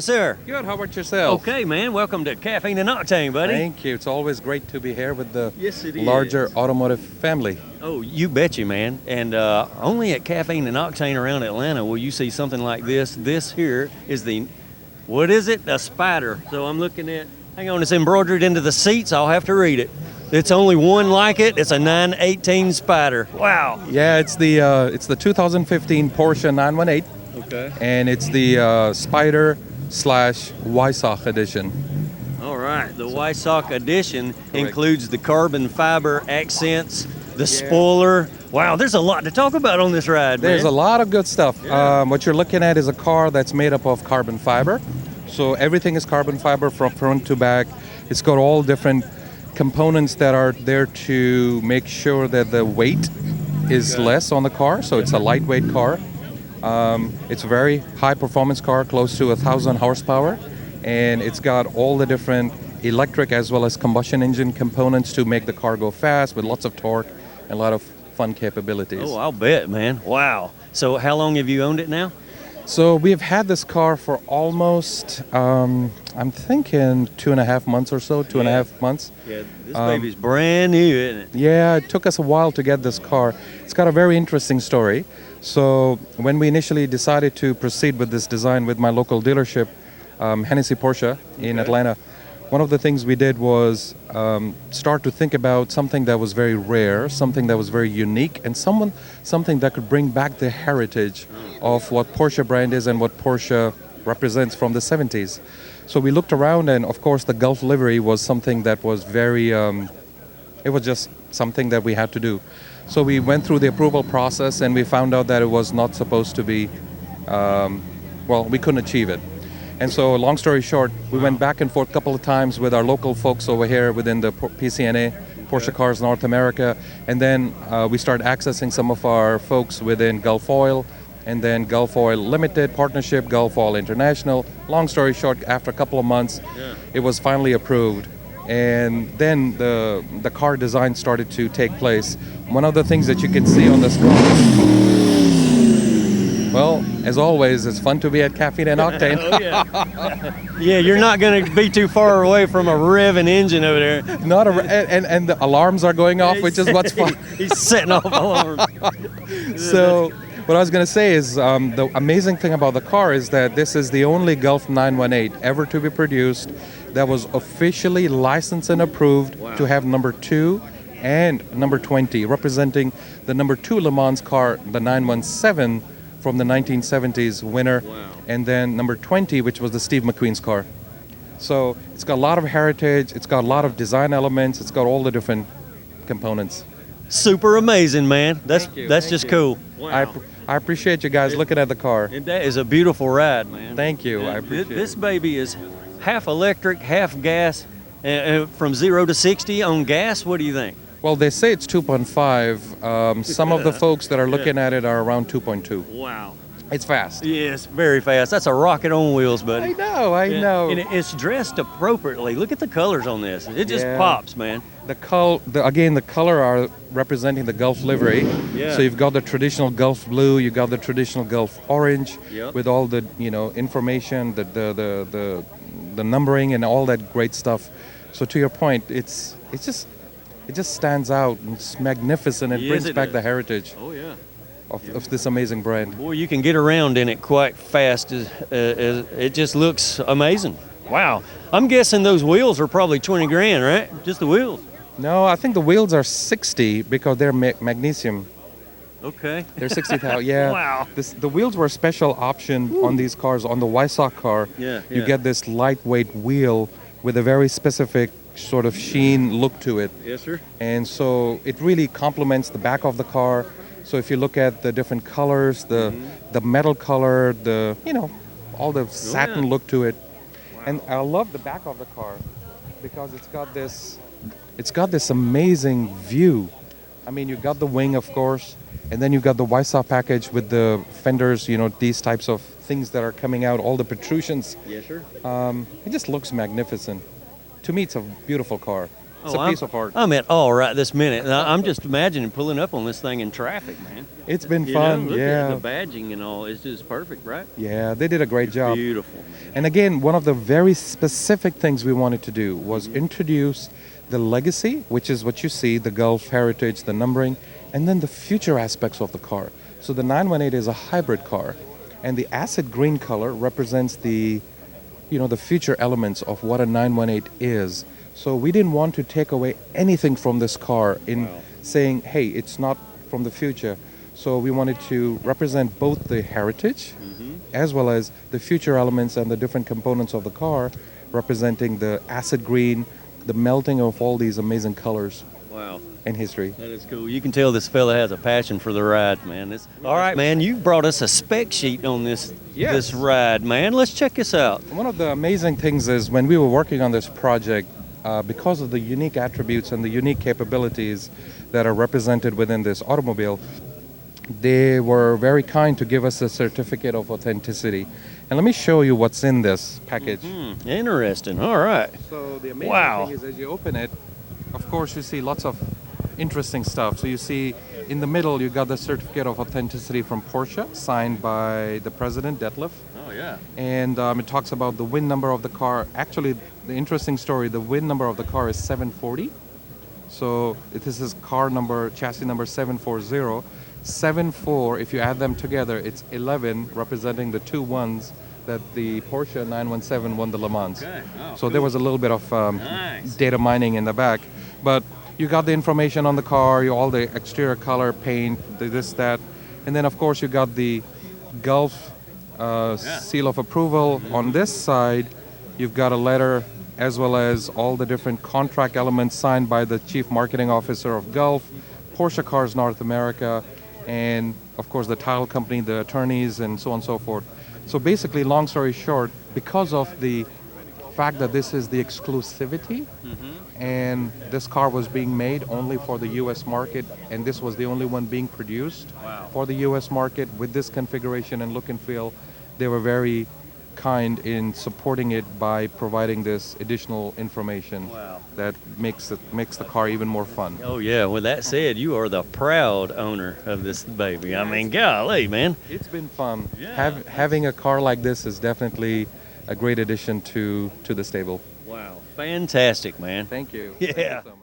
you, sir? Good. How about yourself? Okay, man. Welcome to Caffeine and Octane, buddy. Thank you. It's always great to be here with the Yes, it larger is. automotive family. Oh, you bet you, man. And only at Caffeine and Octane around Atlanta will you see something like this. This here is the, what is it? A Spyder. So I'm looking at, hang on, it's embroidered into the seats. I'll have to read it. It's only one like it. It's a 918 Spyder. Wow. Yeah, it's the 2015 Porsche 918. Okay. And it's the Spyder / Weissach edition. All right. The Weissach edition includes the carbon fiber accents, the spoiler. Wow, there's a lot to talk about on this ride, man. There's a lot of good stuff. Yeah. What you're looking at is a car that's made up of carbon fiber. So everything is carbon fiber from front to back. It's got all different components that are there to make sure that the weight is less on the car. So it's a lightweight car. It's a very high performance car, close to 1,000 horsepower, and it's got all the different electric as well as combustion engine components to make the car go fast with lots of torque and a lot of fun capabilities. Oh, I'll bet, man. Wow. So how long have you owned it now? So we've had this car for almost, I'm thinking 2.5 months or so, 2.5 months. Yeah, this baby's brand new, isn't it? Yeah, it took us a while to get this car. It's got a very interesting story. So when we initially decided to proceed with this design with my local dealership, Hennessy Porsche in Atlanta, one of the things we did was start to think about something that was very rare, something that was very unique, and something that could bring back the heritage of what Porsche brand is and what Porsche represents from the 70s. So we looked around, and of course the Gulf livery was something that was very, it was just something that we had to do. So we went through the approval process and we found out that it was not supposed to be, well, we couldn't achieve it. And so long story short, we went back and forth a couple of times with our local folks over here within the PCNA, Porsche Cars North America. And then we started accessing some of our folks within Gulf Oil, and then Gulf Oil Limited Partnership, Gulf Oil International. Long story short, after a couple of months, it was finally approved. And then the car design started to take place. One of the things that you can see on this car, well, as always, it's fun to be at Caffeine and Octane. Oh, yeah. Yeah, you're not going to be too far away from a revving engine over there. Not and the alarms are going off, which is what's fun. He's setting off alarms. So what I was going to say is the amazing thing about the car is that this is the only Gulf 918 ever to be produced that was officially licensed and approved to have number 2 and number 20, representing the number 2 Le Mans car, the 917 from the 1970s winner, and then number 20, which was the Steve McQueen's car. So it's got a lot of heritage, it's got a lot of design elements, it's got all the different components. Super amazing, man. That's just cool. Wow. I appreciate you guys looking at the car. And that is a beautiful ride, man. Thank you. I appreciate this it. baby is half electric, half gas. From 0 to 60 on gas, what do you think? Well, they say it's 2.5. Some of the folks that are looking at it are around 2.2. Wow. It's fast. Yes, very fast. That's a rocket on wheels, buddy. I know. And it's dressed appropriately. Look at the colors on this. It just pops, man. The color are representing the Gulf livery. Yeah. So you've got the traditional Gulf blue, you got the traditional Gulf orange, with all the information, the numbering and all that great stuff. So to your point, it just stands out. It's magnificent. It brings back the heritage. Oh yeah. Of this amazing brand. Boy, you can get around in it quite fast. It just looks amazing. Wow. I'm guessing those wheels are probably 20 grand, right? Just the wheels. No, I think the wheels are 60 because they're magnesium. Okay. They're 60,000. Yeah. Wow. The wheels were a special option on these cars. On the Weissach car, you get this lightweight wheel with a very specific sort of sheen look to it. Yes, sir. And so it really complements the back of the car. So if you look at the different colors, the metal color, all the satin look to it. Wow. And I love the back of the car because it's got this amazing view. I mean, you got the wing, of course, and then you got the Weissach package with the fenders, these types of things that are coming out, all the protrusions. Yes, sir. It just looks magnificent. To me, it's a beautiful car. It's a piece of art. I'm at all right this minute. And I'm just imagining pulling up on this thing in traffic, man. It's been You fun. know, look yeah. at the badging and all. It's just perfect, right? Yeah, they did a great job. Beautiful, man. And again, one of the very specific things we wanted to do was introduce the legacy, which is what you see, the Gulf heritage, the numbering, and then the future aspects of the car. So the 918 is a hybrid car, and the acid green color represents the future elements of what a 918 is. So we didn't want to take away anything from this car in saying, hey, it's not from the future. So we wanted to represent both the heritage as well as the future elements and the different components of the car, representing the acid green, the melting of all these amazing colors. Wow. In history. That is cool. You can tell this fella has a passion for the ride, man. All right, man, you brought us a spec sheet on this ride, man. Let's check this out. One of the amazing things is when we were working on this project, because of the unique attributes and the unique capabilities that are represented within this automobile, they were very kind to give us a certificate of authenticity. And let me show you what's in this package. Interesting. All right. So the amazing Wow. thing is as you open it, of course you see lots of interesting stuff. So you see in the middle you got the certificate of authenticity from Porsche, signed by the president, Detlef. Oh, yeah. And it talks about the VIN number of the car. Actually, the interesting story, the VIN number of the car is 740. So this is car number, chassis number 740. 74, if you add them together, it's 11, representing the two ones that the Porsche 917 won the Le Mans. Okay. Oh, So there was a little bit of Nice. data mining in the back. But you got the information on the car, all the exterior color, paint, this, that. And then, of course, you got the Gulf seal of approval. On this side, you've got a letter as well as all the different contract elements signed by the Chief Marketing Officer of Gulf, Porsche Cars North America, and, of course, the title company, the attorneys, and so on and so forth. So basically, long story short, because of the fact that this is the exclusivity, and this car was being made only for the U.S. market, and this was the only one being produced for the U.S. market with this configuration and look and feel, they were very kind in supporting it by providing this additional information that makes the car even more fun. Oh, yeah. With that said, you are the proud owner of this baby. I mean, golly, man. It's been fun. Yeah. Having a car like this is definitely a great addition to the stable. Wow. Fantastic, man. Thank you. Yeah. Thank you so much.